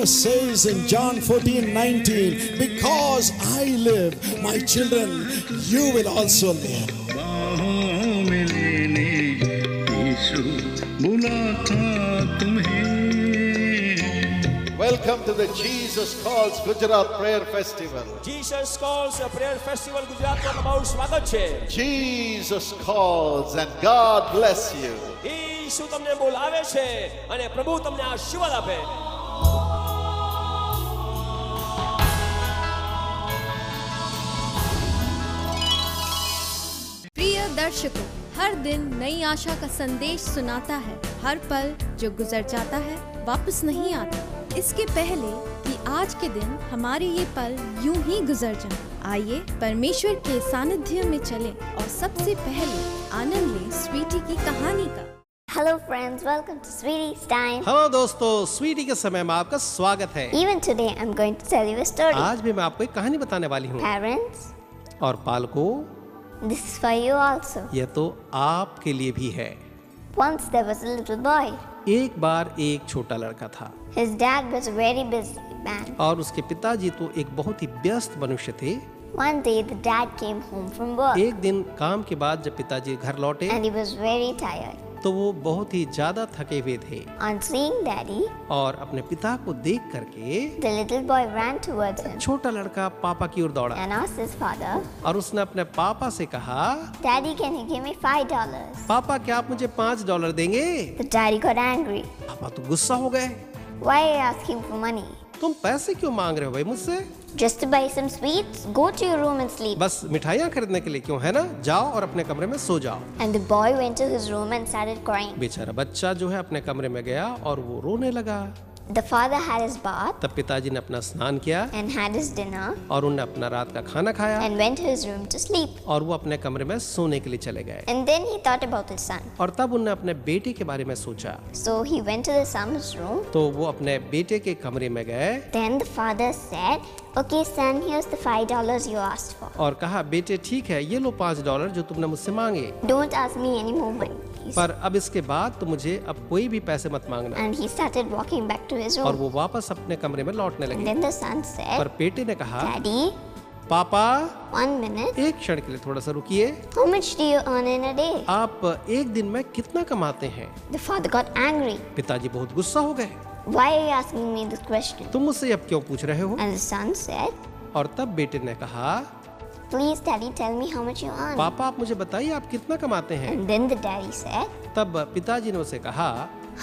Jesus says in John 14:19, because I live, my children, you will also live. बाहों में लेने यीशु बुलाता तुम्हें। Welcome to the Jesus Calls Gujarat Prayer Festival. Jesus Calls Prayer Festival ગુજરાતમાં તમારું સ્વાગત છે. Jesus calls and God bless you. ઈસુ તમને બોલાવે છે અને પ્રભુ તમને આશીર્વાદ આપે. प्रिय दर्शकों, हर दिन नई आशा का संदेश सुनाता है. हर पल जो गुजर जाता है वापस नहीं आता. इसके पहले कि आज के दिन हमारे ये पल यूं ही गुजर जाएं, आइए परमेश्वर के सानिध्य में चलें और सबसे पहले आनंद लें स्वीटी की कहानी का. Hello friends, welcome to Sweetie's Time. Hello दोस्तों, स्वीटी के समय में आपका स्वागत है. Even today I'm going to tell you a story. आज भी मैं आपको एक कहानी बताने वाली हूँ. Parents, और पालकों, this is for you also. यह तो आपके लिए भी है. Once there was a little boy. एक बार एक छोटा लड़का था. His dad was a very busy man. और उसके पिताजी तो एक बहुत ही व्यस्त मनुष्य थे. One day the dad came home from work एक दिन काम के बाद जब पिताजी घर लौटे and he was very tired. तो वो बहुत ही ज्यादा थके हुए थे. On seeing daddy, और अपने पिता को देख करके the little boy ran towards him छोटा लड़का पापा की ओर दौड़ा and asked his father, और उसने अपने पापा से कहा, Daddy, can you give me $5? पापा क्या आप मुझे $5 देंगे? The daddy got angry. पापा तो गुस्सा हो गए. Why are you asking for money? तुम पैसे क्यों मांग रहे हो भाई मुझसे? Just to buy some sweets? Go to your room and sleep. बस मिठाइयाँ खरीदने के लिए क्यों, है ना? जाओ और अपने कमरे में सो जाओ. And the boy went to his room and started crying. बेचारा बच्चा जो है अपने कमरे में गया और वो रोने लगा. The father had his bath तब पिताजी ने अपना स्नान किया and had his dinner और उन्हें अपना रात का खाना खाया and went to his room to sleep. और वो अपने कमरे में सोने के लिए चले गए. And then he thought about his son. और तब उन्हें अपने बेटे के बारे में सोचा. So he went to the son's room. तो वो अपने बेटे के कमरे में गए Then the father said, Okay son, here's the $5 you asked for. और कहा, बेटे ठीक है, ये लो $5 जो तुमने मुझसे मांगे, Don't ask me any more money, please. पर अब इसके बाद तो मुझे अब कोई भी पैसे मत मांगना. And he started walking back to his और room. वो वापस अपने कमरे में लौटने And लगे. then the son said, पर बेटे ने कहा, Daddy, पापा 1 minute. एक क्षण के लिए थोड़ा सा रुकिए. How much do you earn in a day? आप एक दिन में कितना कमाते हैं? The father got angry. पिताजी बहुत गुस्सा हो गए. Why are you asking me this question? तुम मुझसे अब क्यों पूछ रहे हो? And the son said, और तब बेटे ने कहा, Please daddy, tell me how much you earn. पापा आप मुझे बताइए आप कितना कमाते हैं? And then the daddy said, तब पिताजी ने उसे कहा,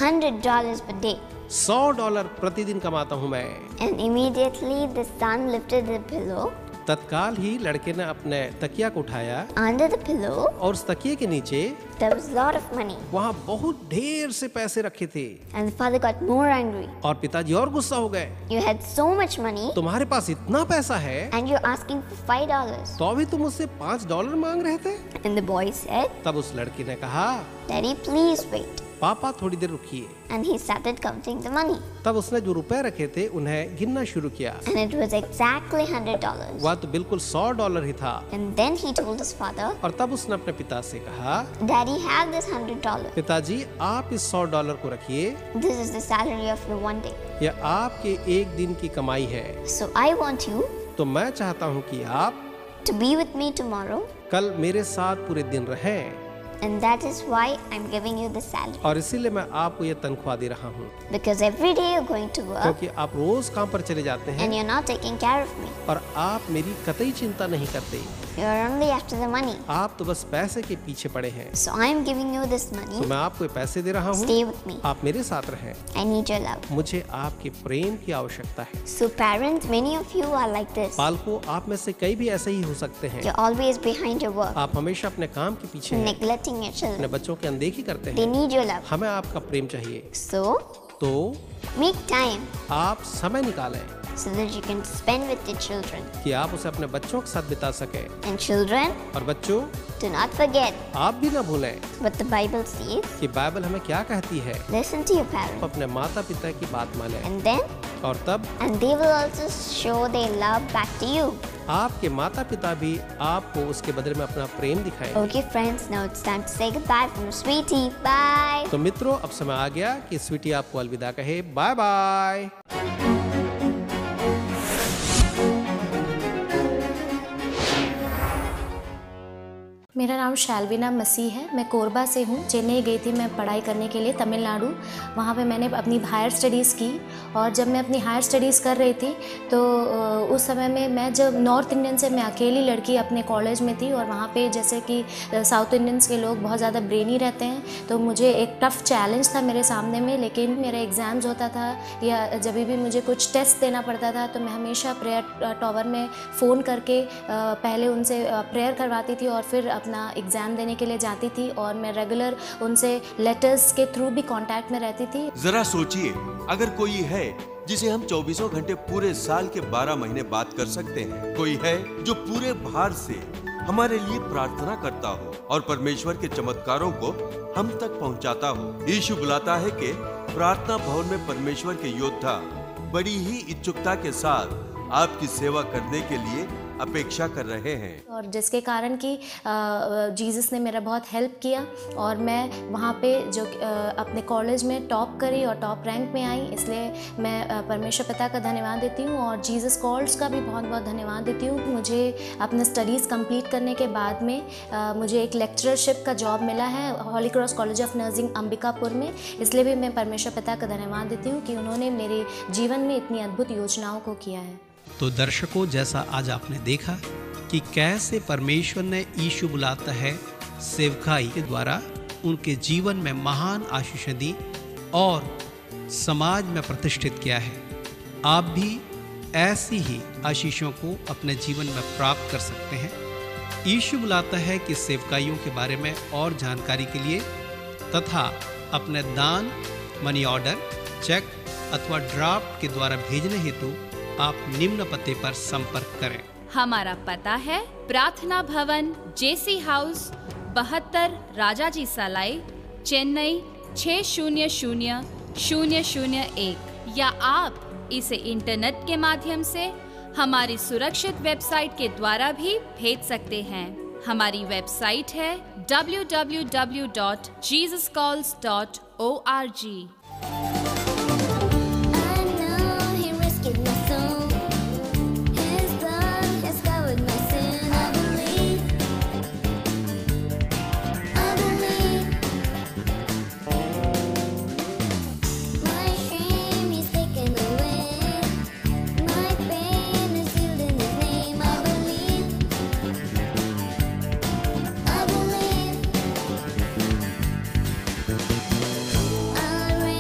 $100 per day. $100 प्रतिदिन कमाता हूँ मैं. And immediately the son lifted the pillow. तत्काल ही लड़के ने अपने तकिया को उठाया Under the pillow, और उस तकिए के नीचे there was a lot of money. वहाँ बहुत ढेर से पैसे रखे थे. And the father got more angry. और पिताजी और गुस्सा हो गए. You had so much money तुम्हारे पास इतना पैसा है and you're asking for $5. तो अभी तुम मुझसे $5 मांग रहे थे? And the boy said, तब उस लड़की ने कहा, Daddy, please wait. पापा थोड़ी देर रुकिए. And he started counting the money. तब उसने जो रुपए रखे थे उन्हें गिनना शुरू किया. And it was exactly $100. वह तो बिल्कुल $100 ही था. And then he told his father, और तब उसने अपने पिता से कहा, Daddy, have this $100. पिताजी आप इस $100 को रखिए, This is the salary of your one day. यह आपके एक दिन की कमाई है. So I want you तो मैं चाहता हूँ कि आप to be with me tomorrow. कल मेरे साथ पूरे दिन रहें. And that is why I'm giving you the salary. और इसीलिए मैं आपको ये तनख्वाह दे रहा हूँ. Because every day you're going to work क्योंकि आप रोज काम पर चले जाते and हैं you're not taking care of me. और आप मेरी कतई चिंता नहीं करते. You're only after the money. आप तो बस पैसे के पीछे पड़े हैं. So I'm giving you this तो money. मैं आपको ये पैसे दे रहा हूँ. Stay with me. आप मेरे साथ रहें. I need your love. मुझे आपके प्रेम की आवश्यकता है. So parents, many of you are like this. पालकों, आप में से कई भी ऐसे ही हो सकते हैं. You're always behind your work, आप हमेशा अपने काम के पीछे हैं, neglecting your अपने children. बच्चों की अनदेखी करते They हैं. need your love. हमें आपका प्रेम चाहिए. So तो make time आप समय निकालें so that you can spend with your children. कि आप उसे अपने बच्चों के साथ बिता सके. And children, और बच्चों, do not forget आप भी ना भूलें what the Bible says. कि बाइबल हमें क्या कहती है. Listen to your आप parents. अपने माता पिता की बात माने. And then, और तब and they will also show their love back to you. आपके माता पिता भी आपको उसके बदले में अपना प्रेम दिखाएं. Okay friends, now it's time to say goodbye from Sweetie. Bye. तो मित्रों, अब समय आ गया कि स्वीटी आपको अलविदा कहे. Bye bye. मेरा नाम शैलविना मसीह है। मैं कोरबा से हूँ। चेन्नई गई थी मैं पढ़ाई करने के लिए, तमिलनाडु। वहाँ पे मैंने अपनी हायर स्टडीज़ की, और जब मैं अपनी हायर स्टडीज़ कर रही थी तो उस समय में मैं जब नॉर्थ इंडियन से मैं अकेली लड़की अपने कॉलेज में थी, और वहाँ पे जैसे कि साउथ इंडियंस के लोग बहुत ज़्यादा ब्रेनी रहते हैं, तो मुझे एक टफ़ चैलेंज था मेरे सामने में। लेकिन मेरा एग्ज़ाम्स होता था या जब भी मुझे कुछ टेस्ट देना पड़ता था तो मैं हमेशा प्रेयर टॉवर में फ़ोन करके पहले उनसे प्रेयर करवाती थी और फिर अपना एग्ज़ाम देने के लिए जाती थी, और मैं रेगुलर उनसे लेटर्स के थ्रू भी कांटेक्ट में रहती थी। जरा सोचिए, अगर कोई है जिसे हम 24 घंटे पूरे साल के 12 महीने बात कर सकते हैं, कोई है जो पूरे भार से हमारे लिए प्रार्थना करता हो और परमेश्वर के चमत्कारों को हम तक पहुंचाता हो। यीशु बुलाता है कि प्रार्थना भवन में परमेश्वर के योद्धा बड़ी ही इच्छुकता के साथ आपकी सेवा करने के लिए अपेक्षा कर रहे हैं, और जिसके कारण कि जीसस ने मेरा बहुत हेल्प किया, और मैं वहाँ पे जो अपने कॉलेज में टॉप करी और टॉप रैंक में आई। इसलिए मैं परमेश्वर पिता का धन्यवाद देती हूँ, और जीसस कॉल्स का भी बहुत बहुत धन्यवाद देती हूँ। मुझे अपने स्टडीज़ कंप्लीट करने के बाद में मुझे एक लेक्चरशिप का जॉब मिला है holy cross college of nursing Ambikapur में। इसलिए भी मैं परमेश्वर पिता का धन्यवाद देती हूँ कि उन्होंने मेरे जीवन में इतनी अद्भुत योजनाओं को किया है। तो दर्शकों, जैसा आज आपने देखा कि कैसे परमेश्वर ने यीशु बुलाता है सेवकाई के द्वारा उनके जीवन में महान आशीषें दी और समाज में प्रतिष्ठित किया है। आप भी ऐसी ही आशीषों को अपने जीवन में प्राप्त कर सकते हैं। यीशु बुलाता है कि सेवकाइयों के बारे में और जानकारी के लिए तथा अपने दान, मनी ऑर्डर, चेक अथवा ड्राफ्ट के द्वारा भेजने हेतु आप निम्न पते पर संपर्क करें। हमारा पता है प्रार्थना भवन, जेसी हाउस, 72 राजाजी सालाई, चेन्नई 600001, या आप इसे इंटरनेट के माध्यम से हमारी सुरक्षित वेबसाइट के द्वारा भी भेज सकते हैं। हमारी वेबसाइट है www.jesuscalls.org। I'll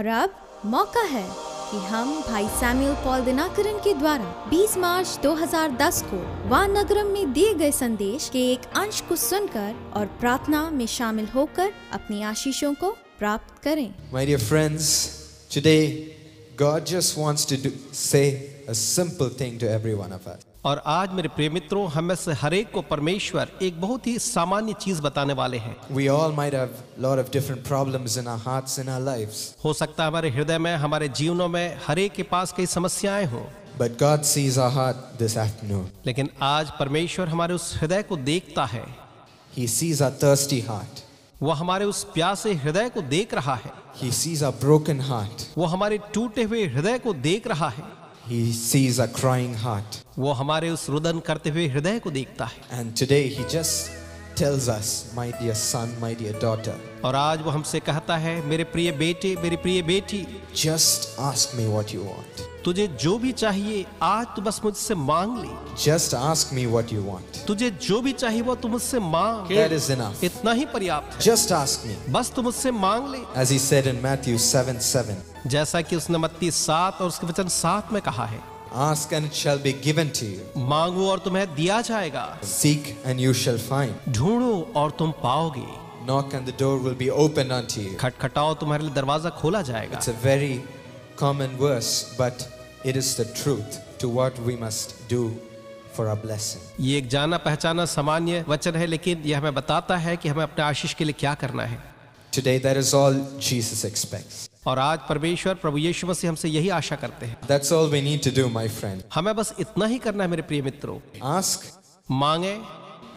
अब मौका है कि हम भाई सैमुअल पॉल दिनाकरन के द्वारा 20 मार्च 2010 को वानगरम में दिए गए संदेश के एक अंश को सुनकर और प्रार्थना में शामिल होकर अपनी आशीषों को प्राप्त करें। My dear friends, today God just wants to say a simple thing to every one of us. और आज मेरे प्रिय मित्रों, हम में से हर एक को परमेश्वर एक बहुत ही सामान्य चीज बताने वाले हैं। We all might have a lot of different problems in our hearts, in our lives. हो सकता है हमारे हृदय में, हमारे जीवनों में हर एक के पास कई समस्याएं हों। But God sees our heart this afternoon. लेकिन आज परमेश्वर हमारे उस हृदय को देखता है। He sees our thirsty heart. वो हमारे उस प्यासे हृदय को देख रहा है। He sees our broken heart. वो हमारे टूटे हुए हृदय को देख रहा है। He sees our crying heart. वो हमारे उस रुदन करते हुए हृदय को देखता है। And today He just tells us, my dear son, my dear daughter. और आज वो हमसे कहता है, मेरे प्रिय बेटे, मेरी प्रिय बेटी, just ask me what you want. तुझे जो भी चाहिए आज तू बस मुझसे मांग ले। Just ask me what you want. तुझे जो भी चाहिए वो तू मुझसे मांग। That is enough. इतना ही पर्याप्त है। Just ask me. बस तू मुझसे मांग ले। As He said in Matthew 7:7. जैसा कि उसने मत्ती 7 और उसके वचन 7 में कहा है, Ask and it shall be given to you. मांगो और तुम्हें दिया जाएगा। Seek and you shall find. ढूंढो और तुम पाओगे। Knock and the door will be opened unto you. खटखटाओ तुम्हारे लिए दरवाजा खोला जाएगा। It's a very common verse, but it is the truth to what we must do for our blessing. ये एक जाना पहचाना सामान्य वचन है, लेकिन यह हमें बताता है कि हमें अपने आशीष के लिए क्या करना है। Today that is all Jesus expects. और आज परमेश्वर प्रभु यीशु मसीह हमसे यही आशा करते हैं। That's all we need to do, my friend. हमें बस इतना ही करना है मेरे प्रिय मित्रों। Ask मांगे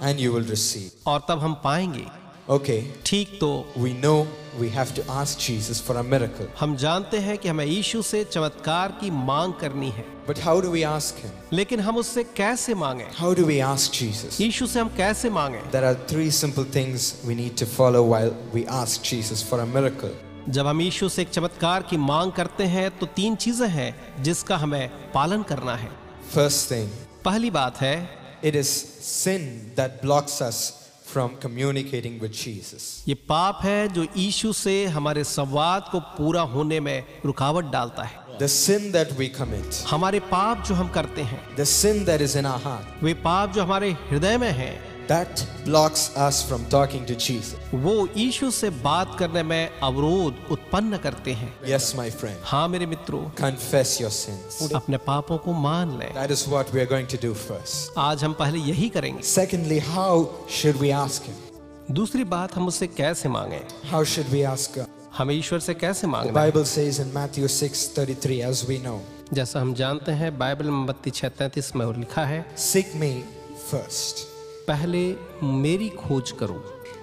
and you will receive. और तब हम पाएंगे। Okay. ठीक तो we know we have to ask Jesus for a miracle. हम जानते हैं कि हमें यीशु से चमत्कार की मांग करनी है। But how do we ask him? लेकिन हम उससे कैसे मांगे? How do we ask Jesus? यीशु से हम कैसे मांगे? There are 3 simple things we need to follow while we ask Jesus for a miracle. जब हम यीशु से एक चमत्कार की मांग करते हैं तो 3 चीजें हैं जिसका हमें पालन करना है। First thing. पहली बात है, it is sin that blocks us from communicating with Jesus. ये पाप है जो यीशु से हमारे संवाद को पूरा होने में रुकावट डालता है। The sin that we commit. हमारे पाप जो हम करते हैं। The sin that is in our heart. वे पाप जो हमारे हृदय में हैं। That blocks us from talking to Jesus. वो यीशु से बात करने में अवरोध उत्पन्न करते हैं। Yes, my friend. हाँ मेरे मित्रों। Confess your sins. अपने पापों को मान लें। That is what we are going to do first. आज हम पहले यही करेंगे। Secondly, how should we ask him? दूसरी बात, हम उससे कैसे मांगे? How should we ask God? हम ईश्वर से कैसे मांगे? The Bible says in Matthew 6:33, as we know. जैसा हम जानते हैं, बाइबल में मत्ती 6:33 में लिखा है, Seek me first. पहले मेरी खोज करो।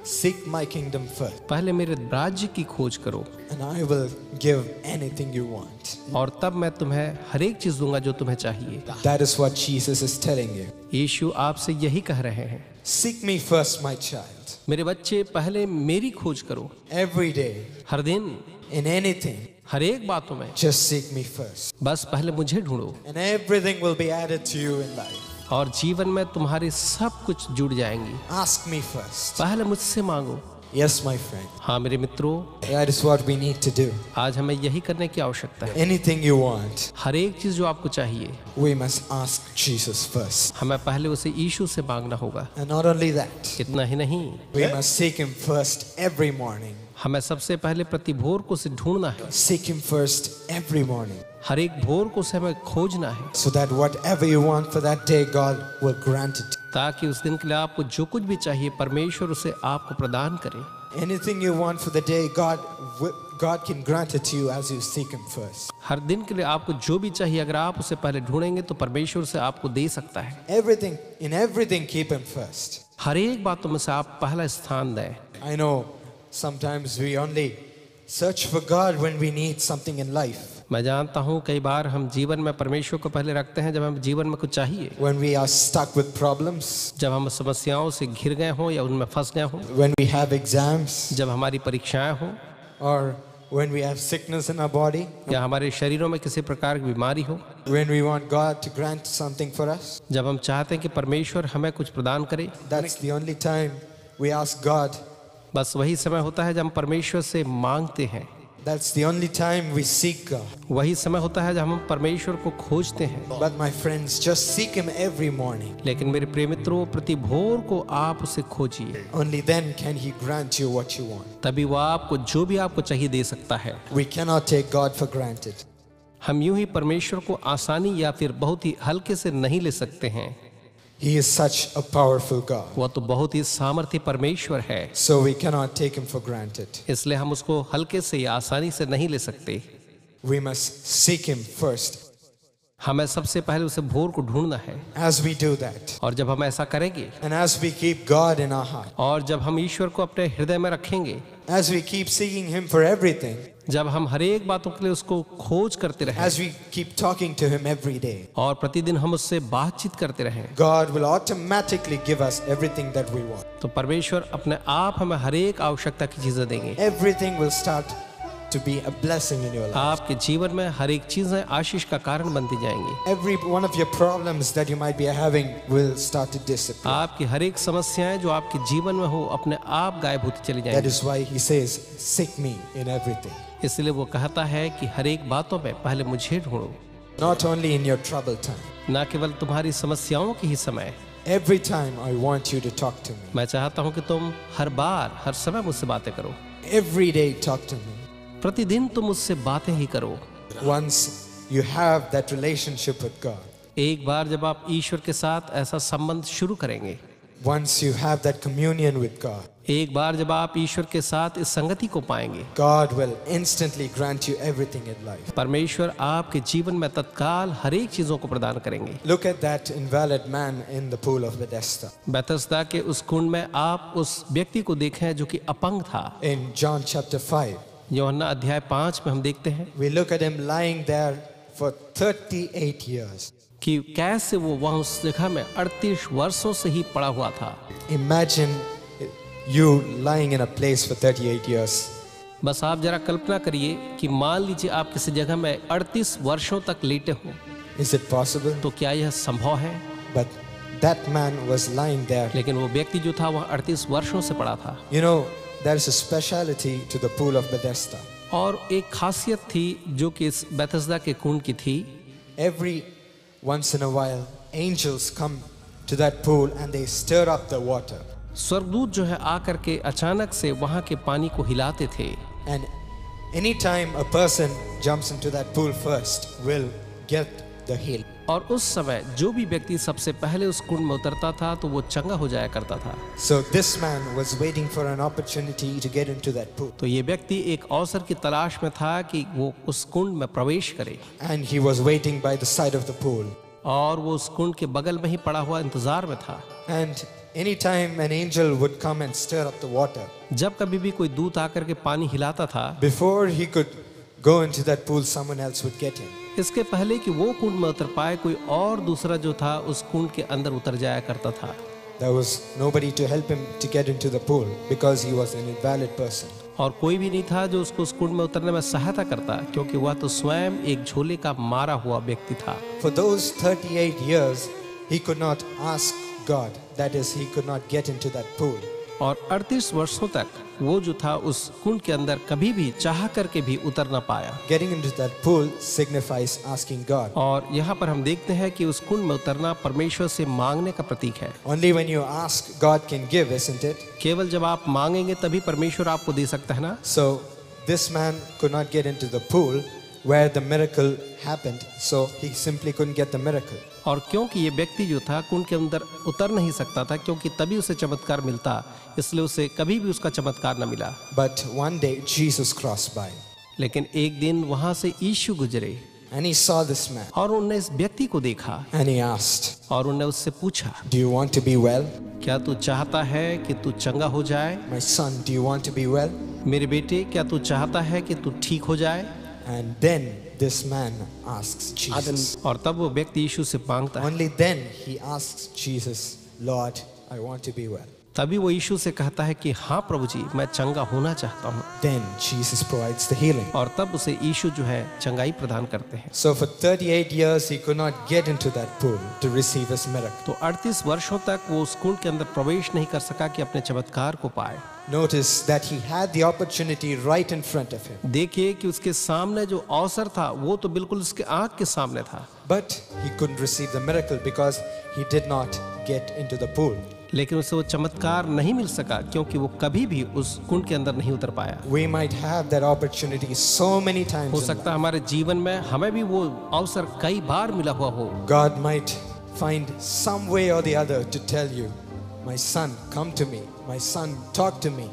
Seek my kingdom first. पहले मेरे राज्य की खोज करो। And I will give anything you want. और तब मैं तुम्हें हर एक चीज दूंगा जो तुम्हें चाहिए। That is what Jesus is telling you. यीशु आपसे यही कह रहे हैं। Seek me first, my child. मेरे बच्चे, पहले मेरी खोज करो। Every day. हर दिन। In anything. हर एक बातों में। Just seek me first. बस पहले मुझे ढूंढो। And everything will be added to you in life. और जीवन में तुम्हारी सब कुछ जुड़ जाएंगी। Ask me first. पहले मुझसे मांगो। Yes, my friend. हाँ मेरे मित्रों। That is what we need to do. आज हमें यही करने की आवश्यकता है। Anything you want. हर एक चीज जो आपको चाहिए। We must ask Jesus first. हमें पहले उसे यीशु से मांगना होगा। And not only that. इतना ही नहीं। We must seek him first every morning. हमें सबसे पहले प्रति भोर को उसे ढूंढना है। Seek him first every morning. हर एक भोर को उसे हमें खोजना है। So that whatever you want for that day, God will grant it. ताकि उस दिन के लिए आपको जो कुछ भी चाहिए परमेश्वर उसे आपको प्रदान करे। Anything you want for the day, God can grant it to you as you seek him first. हर दिन के लिए आपको जो भी चाहिए अगर आप उसे पहले ढूंढेंगे तो परमेश्वर उसे आपको दे सकता है। In everything keep him first. हर एक बातों में से आप पहला स्थान दें। I know sometimes we only search for God when we need something in life. मैं जानता हूँ कई बार हम जीवन में परमेश्वर को पहले रखते हैं जब हम जीवन में कुछ चाहिए। When we are stuck with problems. जब हम समस्याओं से घिर गए हों या उनमें फंस गए हों। When we have exams. जब हमारी परीक्षाएं हों। Or when we have sickness in our body. या हमारे शरीरों में किसी प्रकार की बीमारी हो। When we want God to grant something for us. जब हम चाहते हैं कि परमेश्वर हमें कुछ प्रदान करे। That's the only time we ask God. बस वही समय होता है जब हम परमेश्वर से मांगते हैं। That's the only time we seek God. वही समय होता है जब हम परमेश्वर को खोजते हैं। But my friends, just seek Him every morning. लेकिन मेरे प्रिय मित्रों, प्रति भोर को आप उसे खोजिए। Only then can He grant you what you want. तभी वो आपको जो भी आपको चाहिए दे सकता है। We cannot take God for granted. हम यूं ही परमेश्वर को आसानी या फिर बहुत ही हल्के से नहीं ले सकते हैं। He is such a powerful God. वो तो बहुत ही सामर्थ्य परमेश्वर है। So we cannot take Him for granted. इसलिए हम उसको हल्के से या आसानी से नहीं ले सकते। We must seek Him first. हमें सबसे पहले उसे भोर को ढूंढना है। As we do that, और जब हम ऐसा करेंगे, and as we keep God in our heart, और जब हम ईश्वर को अपने हृदय में रखेंगे, as we keep seeking Him for everything, जब हम हर एक बातों के लिए उसको खोज करते रहें, as we keep talking to Him every day, और प्रतिदिन हम उससे बातचीत करते रहें, God will automatically give us everything that we want. तो परमेश्वर अपने आप हमें हर एक आवश्यकता की चीजें देंगे। Everything will start to be a blessing in your life. आपके जीवन में हर एक चीजें आशीष का कारण बनती जाएंगी। Every one of your problems that you might be having will start to disappear. आपकी हर एक समस्याएं जो आपके जीवन में हो अपने आप गायब होती चली That जाएंगी। is why He says, "Seek me in everything." इसलिए वो कहता है कि हर एक बातों में पहले मुझे ढूंढो, Not only in your troubled time. न केवल तुम्हारी समस्याओं के ही समय। Every time I want you to talk to me. मैं चाहता हूँ कि तुम हर बार हर समय मुझसे बातें करो। Every day talk to me. प्रतिदिन तुम मुझसे बातें ही करो। Once you have that relationship with God, एक बार जब आप ईश्वर के साथ ऐसा संबंध शुरू करेंगे, once you have that communion with God, एक बार जब आप ईश्वर के साथ इस संगति को पाएंगे, God will instantly grant you everything in life. परमेश्वर आपके जीवन में तत्काल हर एक चीजों को प्रदान करेंगे। Look at that invalid man in the pool of Bethesda. बेथस्दा के उस कुंड में आप उस व्यक्ति को देखें जो कि अपंग था। In John chapter 5, यूहन्ना अध्याय 5 में हम देखते हैं we look at him lying there for 38 years. कि कैसे वो वहाँ उस जगह में 38 वर्षों से ही पड़ा हुआ था। Imagine you lying in a place for 38 years. बस आप जरा कल्पना करिए कि मान लीजिए आप किसी जगह में 38 वर्षों तक लेटे हो। Is it possible? तो क्या यह संभव है? But that man was lying there. लेकिन वो व्यक्ति जो था वह 38 वर्षों से पड़ा था। You know, there is a speciality to the pool of Bethesda. और एक खासियत थी जो कि इस बेथस्दा के कुंड की थी। Every once in a while, angels come to that pool and they stir up the water. स्वर्गदूत जो है आकर के अचानक से वहाँ के पानी को हिलाते थे। And anytime a person jumps into that pool first will get the heal. और उस समय जो भी व्यक्ति सबसे पहले उस कुंड में उतरता था तो वो चंगा हो जाया करता था। So this man was waiting for an opportunity to get into that pool. तो ये व्यक्ति एक अवसर की तलाश में था कि वो उस कुंड में प्रवेश करे। And he was waiting by the side of the pool. और वो उस कुंड के बगल में ही पड़ा हुआ इंतजार में था। And anytime an angel would come and stir up the water, जब कभी भी कोई दूत आकर के पानी हिलाता था, before he could go into that pool, someone else would get him. इसके पहले कि वो कुंड में उतर पाए कोई और दूसरा जो था उस कुंड के अंदर उतर जाया करता था। There was nobody to help him to get into the pool because he was an invalid person. और कोई भी नहीं था जो उसको उस कुंड में उतरने में सहायता करता क्योंकि वह तो स्वयं एक झोले का मारा हुआ व्यक्ति था। For those 38 years, he could not ask God. That is, he could not get into that pool. और 38 वर्षों तक वो जो था उस कुंड के अंदर कभी भी चाह करके भी उतर ना पाया। Getting into that pool signifies asking God. और यहाँ पर हम देखते हैं कि उस कुंड में उतरना परमेश्वर से मांगने का प्रतीक है। Only when you ask, God can give, isn't it? केवल जब आप मांगेंगे तभी परमेश्वर आपको दे सकता है ना। So this man could not get into the pool where the miracle happened, so he simply couldn't get the miracle. और क्योंकि ये व्यक्ति जो था कुंड के अंदर उतर नहीं सकता था क्योंकि तभी उसे चमत्कार मिलता, इसलिए उसे कभी भी उसका चमत्कार न मिला। But one day Jesus crossed by. लेकिन एक दिन वहां से यीशु गुजरे। And he saw this man. और उन्होंने इस व्यक्ति को देखा। And he asked. और उन्होंने उससे पूछा। Do you want to be well? क्या तू चाहता है कि तू चंगा हो जाए? My son, do you want to be well? मेरे बेटे, क्या तू चाहता है कि तू ठीक हो जाए? And then this man asks Jesus. और तब वो व्यक्ति यीशु से मांगता है। Only then he asks Jesus, Lord, I want to be well. तभी वो यीशु से कहता है कि हाँ प्रभु जी, मैं चंगा होना चाहता हूँ। Then Jesus provides the healing. और तब उसे यीशु जो है चंगाई प्रदान करते हैं। So for 38 years he could not get into that pool to receive his miracle. तो 38 वर्षों तक वो उस कुंड के अंदर प्रवेश नहीं कर सका कि अपने चमत्कार को पाए। Notice that he had the opportunity right in front of him. देखिए कि उसके सामने जो अवसर था वो तो बिल्कुल उसके आंख के सामने था। But he couldn't receive the miracle because he did not get into the pool. लेकिन उसे वो चमत्कार नहीं मिल सका क्योंकि वो कभी भी उस कुंड के अंदर नहीं उतर पाया। We might have that opportunity so many times. हो सकता है हमारे जीवन में हमें भी वो अवसर कई बार मिला हुआ हो। God might find some way or the other to tell you, my son, come to me. My son, talk to me.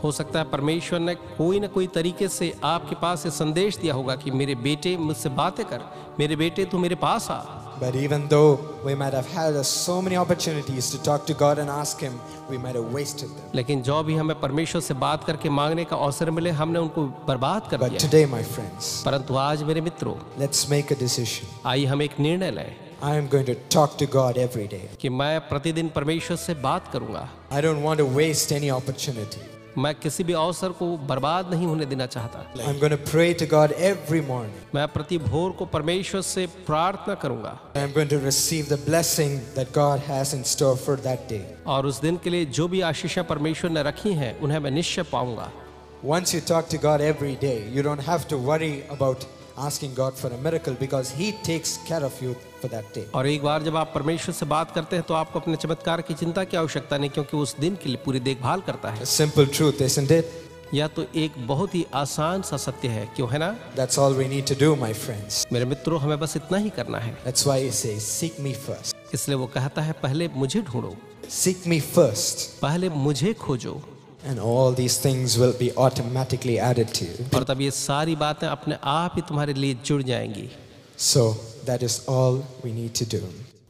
हो सकता है परमेश्वर ने कोई न कोई तरीके से आपके पास ये संदेश दिया होगा कि मेरे बेटे मुझसे बातें कर, मेरे बेटे तू मेरे पास आ। But even though we might have had so many opportunities to talk to God and ask Him, we might have wasted them. लेकिन जो भी हमें परमेश्वर से बात करके मांगने का अवसर मिले, हमने उनको बर्बाद कर दिया। But today, my friends, परंतु आज मेरे मित्रों, let's make a decision. आइए हम एक निर्णय लें। I am going to talk to God every day. कि मैं प्रतिदिन परमेश्वर से बात करूंगा। I don't want to waste any opportunity. मैं किसी भी अवसर को बर्बाद नहीं होने देना चाहता। I'm going to pray to God every morning. मैं प्रति भोर को परमेश्वर से प्रार्थना करूंगा। I'm going to receive the blessing that God has in store for that day. और उस दिन के लिए जो भी आशीषें परमेश्वर ने रखी हैं, उन्हें मैं निश्चय पाऊंगा। Once you talk to God every day, you don't have to worry about asking God for a miracle because He takes care of you for that day. और एक बार जब आप परमेश्वर से बात करते हैं तो आपको अपने चमत्कार की चिंता की आवश्यकता नहीं, क्योंकि उस दिन के लिए पूरी देखभाल करता है। A simple truth, isn't it? यह तो एक बहुत ही आसान सा सत्य है, क्यों है ना? That's all we need to do, my friends. मेरे मित्रों, हमें बस इतना ही करना है। That's why He says, "Seek me first." इसलिए वो कहता है, पहले मुझे ढूंढो। Seek me first. पहले मुझे खोजो। And all these things will be automatically added to you. और तब ये सारी बातें अपने आप ही तुम्हारे लिए जुड़ जाएंगी। So that is all we need to do.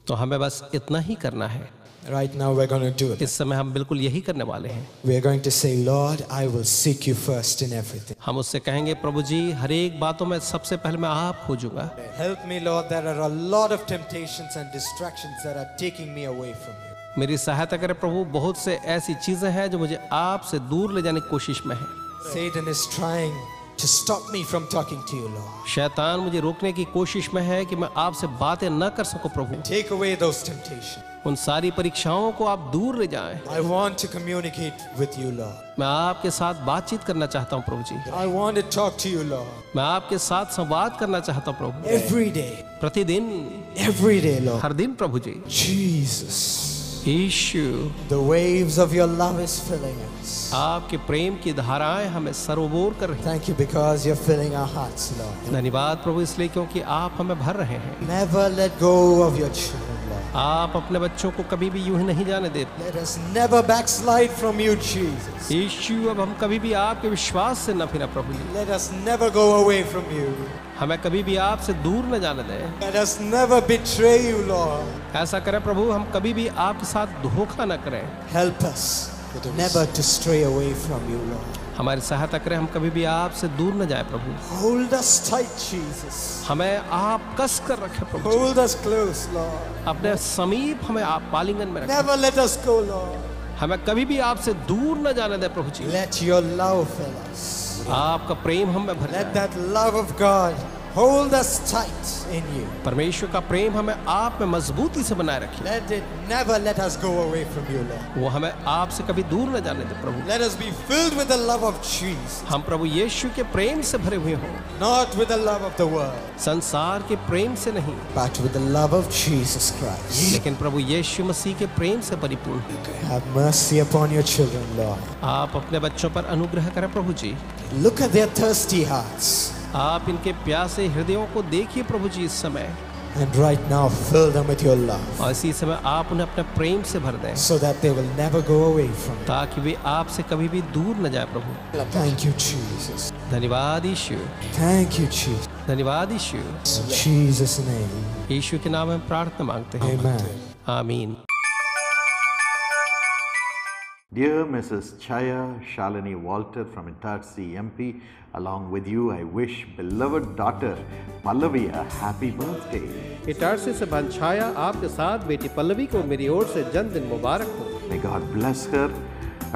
तो हमें बस इतना ही करना है। Right now we're going to do it. इस समय हम बिल्कुल यही करने वाले हैं। We are going to say, Lord, I will seek you first in everything. हम उससे कहेंगे, प्रभु जी, हर एक बातों में सबसे पहले मैं आप खोजूंगा। Help me, Lord. There are a lot of temptations and distractions that are taking me away from you. मेरी सहायता करें प्रभु, बहुत से ऐसी चीजें हैं जो मुझे आपसे दूर ले जाने की कोशिश में है। Satan is trying to stop me from talking to you, Lord. शैतान मुझे रोकने की कोशिश में है कि मैं आपसे बातें न कर सकूं प्रभु। Take away those temptations. उन सारी परीक्षाओं को आप दूर ले जाएं। I want to communicate with you, Lord. मैं आपके साथ बातचीत करना चाहता हूं प्रभु जी। I want to talk to you, Lord. मैं आपके साथ संवाद करना चाहता हूं प्रभु। Every day. प्रतिदिन। Every day, Lord. हर दिन प्रभु जी। Jesus. Yeshu, the waves of your love is filling us. आपके प्रेम की धाराएं हमें सरोवर कर रही हैं। Thank you because you're filling our hearts, Lord. धन्यवाद प्रभु इसलिए क्योंकि आप हमें भर रहे हैं। Never let go of your children, Lord. आप अपने बच्चों को कभी भी यूं ही नहीं जाने देते। Let us never backslide from you, Jesus. यीशु, अब हम कभी भी आपके विश्वास से न फिरा प्रभु जी। Let us never go away from you. हमें कभी भी आपसे दूर न जाने दें। Let us never betray you, Lord. ऐसा करें प्रभु, हम कभी भी आपके साथ धोखा न करें। Help us never to stray away from you, Lord. हमारी सहायता करें, हम कभी भी आपसे दूर न जाए प्रभु। Hold us tight, Jesus. हमें आप कस कर रखें प्रभु। Hold us close, Lord. अपने समीप हमें आप पालिंगन में रखें। Never let us go, Lord. हमें कभी भी आपसे दूर न जाने दें प्रभु जी। Let your love fill us. आपका प्रेम हम में भर Let that love of God hold us tight in you. परमेश्वर का प्रेम हमें आप में मजबूती से बनाए रखे। Let it never let us go away from you, Lord. वो हमें आपसे कभी दूर न जाने दे प्रभु। Let us be filled with the love of Jesus. हम प्रभु यीशु के प्रेम से भरे हुए हों। Not with the love of the world. संसार के प्रेम से नहीं, but with the love of Jesus Christ. लेकिन प्रभु यीशु मसीह के प्रेम से परिपूर्ण। Have mercy upon your children, Lord. आप अपने बच्चों पर अनुग्रह करें प्रभु जी। Look at their thirsty hearts. आप इनके प्यासे हृदयों को देखिए प्रभु जी इस समय। And right now fill them with your love. और इसी समय आप उन्हें अपने प्रेम से भर दें। So that they will never go away from you. ताकि वे आपसे कभी भी दूर न जाए प्रभु। Thank you, Jesus. धन्यवाद यीशु। Thank you, Jesus. धन्यवाद यीशु। In Jesus' name. यीशु के नाम में प्रार्थना मांगते हैं। Amen. आमीन। Dear Mrs. Chaya Shalini Walter from Itarsi, MP, along with you, I wish beloved daughter Pallavi a happy birthday. Itarsi से छाया आपके साथ बेटी पल्लवी को मेरी ओर से जन्मदिन मुबारक हो। May God bless her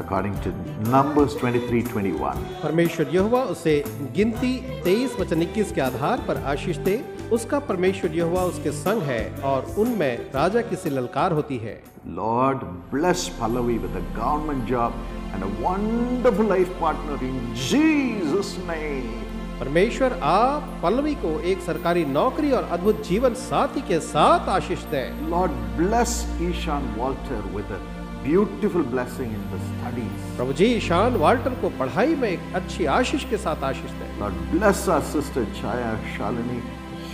according to Numbers 23:21. परमेश्वर यहोवा उसे गिनती 23:21 के आधार पर आशीष दे। उसका परमेश्वर यहोवा उसके संग है और उनमें राजा की सी ललकार होती है। Lord, bless Pallavi with a government job and a wonderful life partner in Jesus' name. परमेश्वर आप पल्लवी को एक सरकारी नौकरी और अद्भुत जीवन साथी के साथ आशीष दें। Lord, bless Ishan Walter with a beautiful blessing in the studies. प्रभु जी ईशान वाल्टर को पढ़ाई में एक अच्छी आशीष के साथ आशीष दें। Lord, bless our sister Chaya Shalini,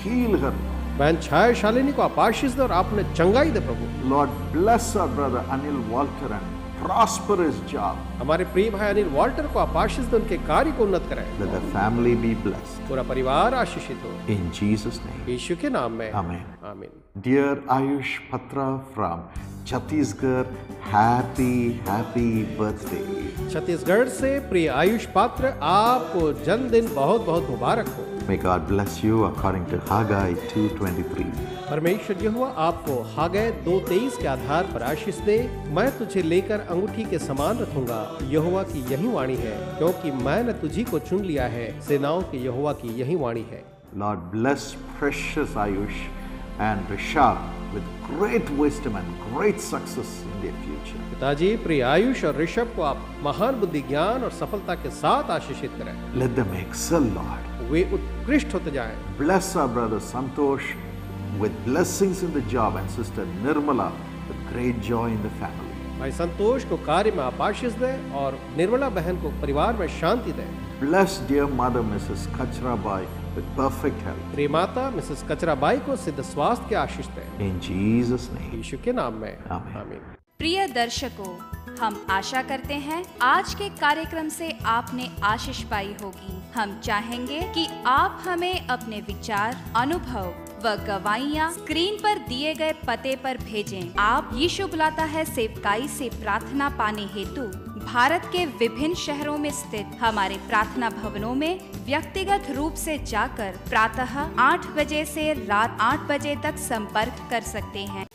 heal her. बहन छाया शालिनी को आप आशीष दें और आपने चंगाई दे प्रभु। Lord, bless our brother Anil Walter and prosper his job. हमारे प्रिय भाई अनिल वाल्टर को आप आशीष दें, उनके कार्य को उन्नत करें। Let the family be blessed. पूरा परिवार आशीषित हो। In Jesus' name. यीशु के नाम में। Amen. आमीन। Dear Ayush Patra from Chhattisgarh, happy birthday. Chhattisgarh से प्रिय आयुष पात्र, आपको जन्मदिन बहुत बहुत मुबारक हो। May God bless you according to Haggai 2:23. परमेश्वर यहोवा आपको हागै 2:23 के आधार पर आशीष दे। मैं तुझे लेकर अंगूठी के समान रखूंगा, यहोवा की यही वाणी है, क्योंकि मैंने तुझी को चुन लिया है, सेनाओं के यहोवा की यही वाणी है। Lord, bless precious Ayush and Rishab with great wisdom and great success in their future. पिताजी प्रिय आयुष और ऋषभ को आप महान बुद्धि ज्ञान और सफलता के साथ आशीषित करें। Let them excel, Lord. वे उत्कृष्ट होते जाएं। Bless our brother Santosh with blessings in the job and sister Nirmala with great joy in the family. भाई संतोष को कार्य में आप आशीष दें और निर्मला बहन को परिवार में शांति दें। Bless dear mother Mrs. Kachrabai with perfect health. प्रिय माता मिसेस कचराबाई को सिद्ध स्वास्थ्य के आशीष दें। In Jesus' name. यीशु के नाम में। आमीन। प्रिय दर्शकों, हम आशा करते हैं आज के कार्यक्रम से आपने आशीष पाई होगी। हम चाहेंगे कि आप हमें अपने विचार, अनुभव व गवाहियाँ स्क्रीन पर दिए गए पते पर भेजें। आप यीशु बुलाता है सेवकाई से प्रार्थना पाने हेतु भारत के विभिन्न शहरों में स्थित हमारे प्रार्थना भवनों में व्यक्तिगत रूप से जाकर प्रातः 8 बजे से रात 8 बजे तक संपर्क कर सकते हैं।